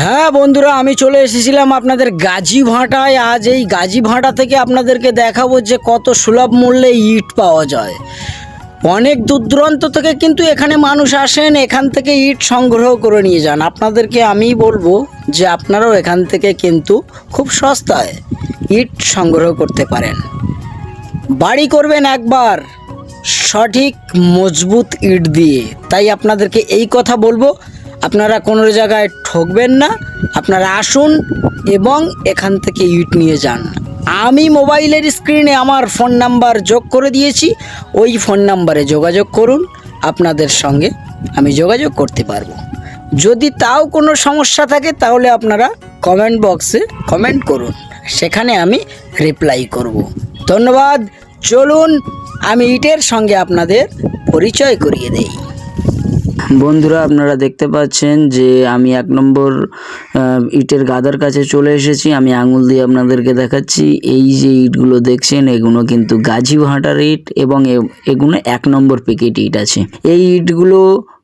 হ্যাঁ বন্ধুরা, আমি চলে এসেছিলাম আপনাদের গাজী ভাটায়। আজ এই গাজী ভাটা থেকে আপনাদেরকে দেখাবো যে কত সুলভ মূল্যে ইট পাওয়া যায়। অনেক দূর দূরান্ত থেকে কিন্তু এখানে মানুষ আসেন, এখান থেকে ইট সংগ্রহ করে নিয়ে যান। আপনাদেরকে আমি বলবো যে আপনারাও এখান থেকে কিন্তু খুব সস্তায় ইট সংগ্রহ করতে পারেন। বাড়ি করবেন একবার সঠিক মজবুত ইট দিয়ে। তাই আপনাদেরকে এই কথা বলবো, আপনারা কোনো জায়গায় ঠকবেন না। আপনারা আসুন এবং এখান থেকে ইট নিয়ে যান। আমি মোবাইলের স্ক্রিনে আমার ফোন নাম্বার যোগ করে দিয়েছি, ওই ফোন নাম্বারে যোগাযোগ করুন, আপনাদের সঙ্গে আমি যোগাযোগ করতে পারবো। যদি তাও কোনো সমস্যা থাকে তাহলে আপনারা কমেন্ট বক্সে কমেন্ট করুন, সেখানে আমি রিপ্লাই করব। ধন্যবাদ। চলুন আমি ইটের সঙ্গে আপনাদের পরিচয় করিয়ে দেই। বন্ধুরা, আপনারা দেখতে পাচ্ছেন যে আমি 1 নম্বর ইটের গাদার কাছে চলে এসেছি। আমি আঙুল দিয়ে আপনাদেরকে দেখাচ্ছি। এই যে ইটগুলো দেখছেন, এগুলো কিন্তু গাজী ভাটার ইট এবং এগুলো 1 নম্বর প্যাকেট ইট আছে। এই ইটগুলো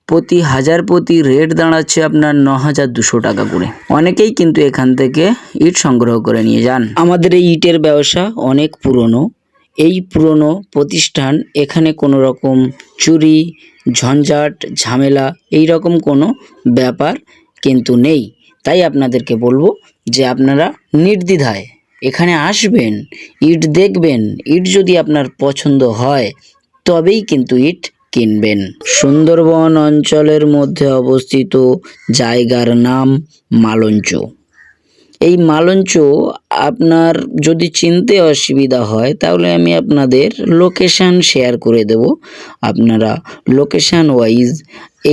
প্রতি হাজার প্রতি রেট দাঁড়াচ্ছে আপনার 9,200 টাকা করে। অনেকেই কিন্তু এখান থেকে ইট সংগ্রহ করে নিয়ে যান। আমাদের এই ইটের ব্যবসা অনেক পুরনো। এই পুরনো প্রতিষ্ঠান, এখানে কোনো রকম চুরি ঝঞ্ঝাট ঝামেলা এই রকম কোনো ব্যাপার কিন্তু নেই। তাই আপনাদেরকে বলবো যে আপনারা নির্দ্বিধায় এখানে আসবেন, ইট দেখবেন, ইট যদি আপনার পছন্দ হয় তবেই কিন্তু ইট কিনবেন। সুন্দরবন অঞ্চলের মধ্যে অবস্থিত জায়গার নাম মালঞ্চ। এই মালঞ্চ আপনার যদি চিনতে অসুবিধা হয় তাহলে আমি আপনাদের লোকেশান শেয়ার করে দেব। আপনারা লোকেশান ওয়াইজ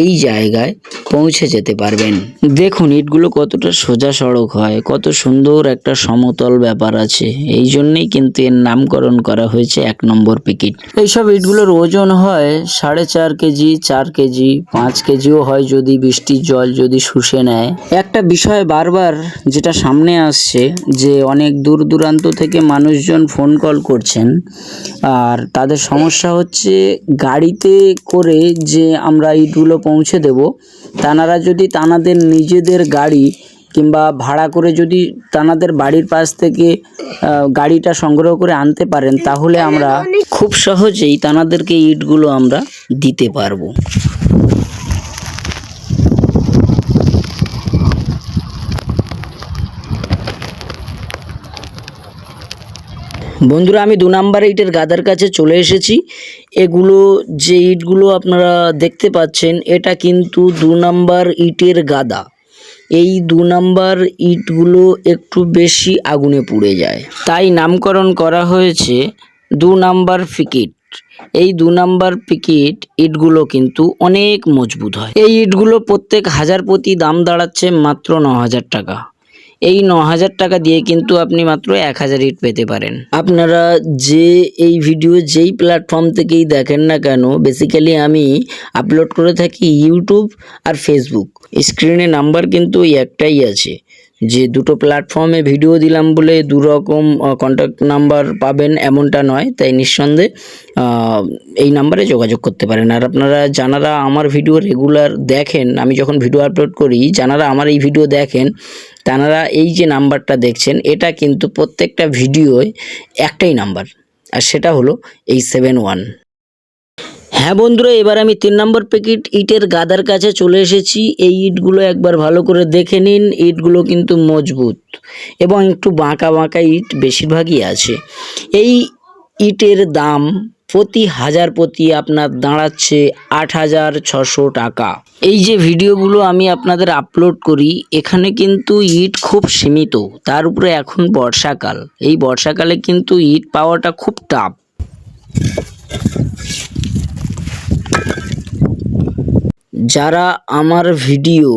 এই জায়গায় পৌঁছে যেতে পারবেন। দেখুন ইটগুলো কতটা সোজা সড়ক হয়, কত সুন্দর একটা সমতল ব্যাপার আছে। এই জন্যেই কিন্তু এর নামকরণ করা হয়েছে 1 নম্বর প্যাকেট। এইসব ইটগুলোর ওজন হয় 4.5 কেজি, 4 কেজি, 5 কেজিও হয় যদি বৃষ্টির জল যদি শুষে নেয়। একটা বিষয় বারবার যেটা সামনে আসছে যে অনেক দূর দূরান্ত থেকে মানুষজন ফোন কল করছেন, আর তাদের সমস্যা হচ্ছে গাড়িতে করে যে আমরা ইটগুলো পৌঁছে দেব, তানারা যদি তানাদের নিজেদের গাড়ি কিংবা ভাড়া করে যদি তানাদের বাড়ির পাশ থেকে গাড়িটা সংগ্রহ করে আনতে পারেন তাহলে আমরা খুব সহজেই তানাদেরকে ইটগুলো আমরা দিতে পারবো। বন্ধুরা, আমি 2 নম্বর ইটের গাদার কাছে চলে এসেছি। এগুলো যে ইটগুলো আপনারা দেখতে পাচ্ছেন, এটা কিন্তু 2 নম্বর ইটের গাদা। এই 2 নম্বর ইটগুলো একটু বেশি আগুনে পুড়ে যায়, তাই নামকরণ করা হয়েছে 2 নম্বর প্যাকেট। এই 2 নম্বর প্যাকেট ইটগুলো কিন্তু অনেক মজবুত হয়। এই ইটগুলো প্রত্যেক হাজার প্রতি দাম দাঁড়াচ্ছে মাত্র 9,000 টাকা। এই 9,000 টাকা দিয়ে কিন্তু আপনি মাত্র 1,000 ইট পেতে পারেন। আপনারা যে এই ভিডিও যেই প্ল্যাটফর্ম থেকেই দেখেন না কেন, বেসিক্যালি আমি আপলোড করে থাকি ইউটিউব আর ফেসবুক। স্ক্রিনে নাম্বার কিন্তু একটাই আছে, যে দুটো প্ল্যাটফর্মে ভিডিও দিলাম বলে 2 রকম কন্ট্যাক্ট নাম্বার পাবেন এমনটা নয়। তাই নিঃসন্দেহে এই নাম্বারে যোগাযোগ করতে পারেন। আর আপনারা যারা আমার ভিডিও রেগুলার দেখেন, আমি যখন ভিডিও আপলোড করি, যারা আমার এই ভিডিও দেখেন তারা এই যে নাম্বারটা দেখছেন, এটা কিন্তু প্রত্যেকটা ভিডিওয় একটাই নাম্বার, আর সেটা হলো 871। হ্যাঁ বন্ধুরা, এবার আমি 3 নম্বর প্যাকেট ইটের গাদার কাছে চলে এসেছি। এই ইটগুলো একবার ভালো করে দেখে নিন। ইটগুলো কিন্তু মজবুত এবং একটু বাঁকা বাঁকা ইট বেশিরভাগই আছে। এই ইটের দাম প্রতি হাজার প্রতি আপনার দাঁড়াচ্ছে 8,600 টাকা। এই যে ভিডিওগুলো আমি আপনাদের আপলোড করি, এখানে কিন্তু ইট খুব সীমিত। তার উপরে এখন বর্ষাকাল, এই বর্ষাকালে কিন্তু ইট পাওয়াটা খুব টাফ। যারা আমার ভিডিও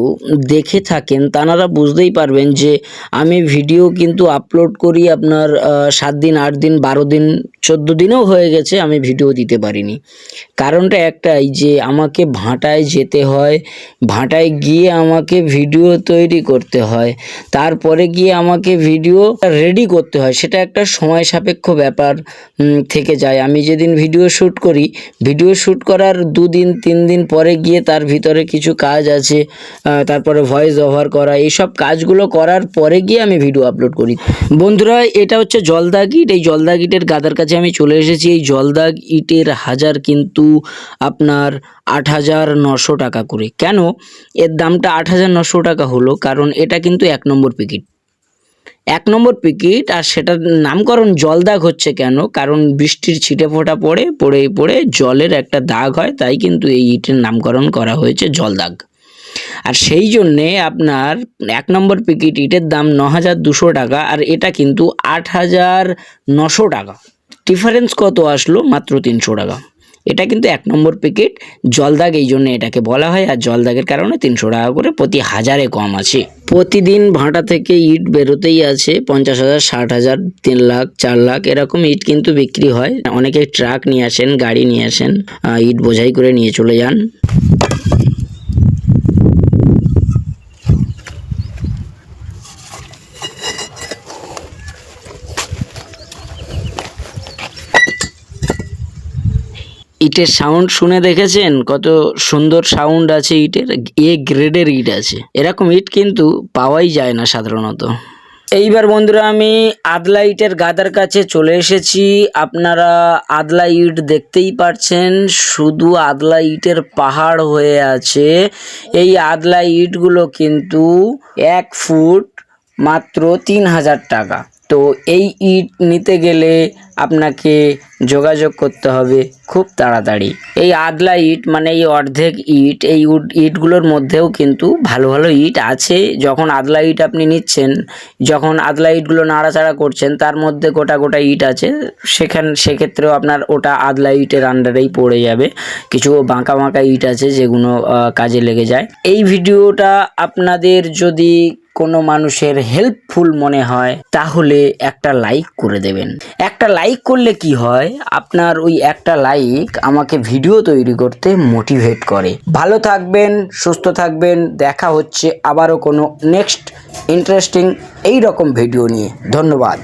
দেখে থাকেন তারা বুঝতেই পারবেন যে আমি ভিডিও কিন্তু আপলোড করি আপনার 7 দিন, 8 দিন, 12 দিন, 14 দিনও হয়ে গেছে আমি ভিডিও দিতে পারিনি। কারণটা একটাই, যে আমাকে ভাটায় যেতে হয়, ভাটায় গিয়ে আমাকে ভিডিও তৈরি করতে হয়, তারপরে গিয়ে আমাকে ভিডিও রেডি করতে হয়। সেটা একটা সময় সাপেক্ষ ব্যাপার থেকে যায়। আমি যেদিন ভিডিও শ্যুট করি, ভিডিও শ্যুট করার 2 দিন 3 দিন পরে গিয়ে তার ভিতরে কিছু কাজ আছে, তারপরে ভয়েস ওভার করা, এইসব কাজগুলো করার পরে গিয়ে আমি ভিডিও আপলোড করি। বন্ধুরা, এটা হচ্ছে জলদাগ ইট। এই জলদাগ ইটের গাদার কাছে আমি চলে এসেছি। এই জলদাগ ইটের হাজার কিন্তু আপনার 8,900 টাকা করে। কেন এর দামটা 8,900 টাকা হলো? কারণ এটা কিন্তু 1 নম্বর পিকেট, 1 নম্বর পিকেট। আর সেটার নামকরণ জলদাগ হচ্ছে কেন? কারণ বৃষ্টির ছিটে ফোঁটা পড়ে জলের একটা দাগ হয়, তাই কিন্তু এই ইটের নামকরণ করা হয়েছে জলদাগ। আর সেই জন্যে আপনার 1 নম্বর পিকেট ইটের দাম 9,200 টাকা, আর এটা কিন্তু 8,900 টাকা। ডিফারেন্স কত আসলো? মাত্র 300 টাকা। এটা কিন্তু 1 নম্বর পিকেট জলদাগ, এই জন্য এটাকে বলা হয়। আর জলদাগের কারণে 300 টাকা করে প্রতি হাজারে কম আছে। প্রতিদিন ভাটা থেকে ইট বেরোতেই আছে 50,000, 60,000, 3 লাখ, 4 লাখ এরকম ইট কিন্তু বিক্রি হয়। অনেকে ট্রাক নিয়ে আসেন, গাড়ি নিয়ে আসেন, ইট বোঝাই করে নিয়ে চলে যান। ইটের সাউন্ড শুনে দেখেছেন? কত সুন্দর সাউন্ড আছে ইটের। গ্রেডের ইট আছে, এরকম ইট কিন্তু পাওয়াই যায় না সাধারণত। এইবার বন্ধুরা আমি আদলা ইটের গাদার কাছে চলে এসেছি। আপনারা আদলা ইট দেখতেই পাচ্ছেন, শুধু আদলা ইটের পাহাড় হয়ে আছে। এই আদলা ইটগুলো কিন্তু 1 ফুট মাত্র 3,000 টাকা। তো এই ইট নিতে গেলে আপনাকে যোগাযোগ করতে হবে খুব তাড়াতাড়ি। এই আদলা ইট মানে এই অর্ধেক ইট, এই ইটগুলোর মধ্যেও কিন্তু ভালো ভালো ইট আছে। যখন আদলা ইট আপনি নিচ্ছেন, যখন আদলা ইটগুলো নাড়াচাড়া করছেন, তার মধ্যে গোটা গোটা ইট আছে, সেক্ষেত্রেও আপনার ওটা আদলা ইটের আন্ডারেই পড়ে যাবে। কিছু বাঁকা বাঁকা ইট আছে যেগুলো কাজে লেগে যায়। এই ভিডিওটা আপনাদের যদি কোনো মানুষের হেল্পফুল মনে হয় তাহলে একটা লাইক করে দেবেন। একটা লাইক করলে কি হয়, আপনার ওই একটা লাইক আমাকে ভিডিও তৈরি করতে মোটিভেট করে। ভালো থাকবেন, সুস্থ থাকবেন। দেখা হচ্ছে আবারও কোনো নেক্সট ইন্টারেস্টিং এই রকম ভিডিও নিয়ে। ধন্যবাদ।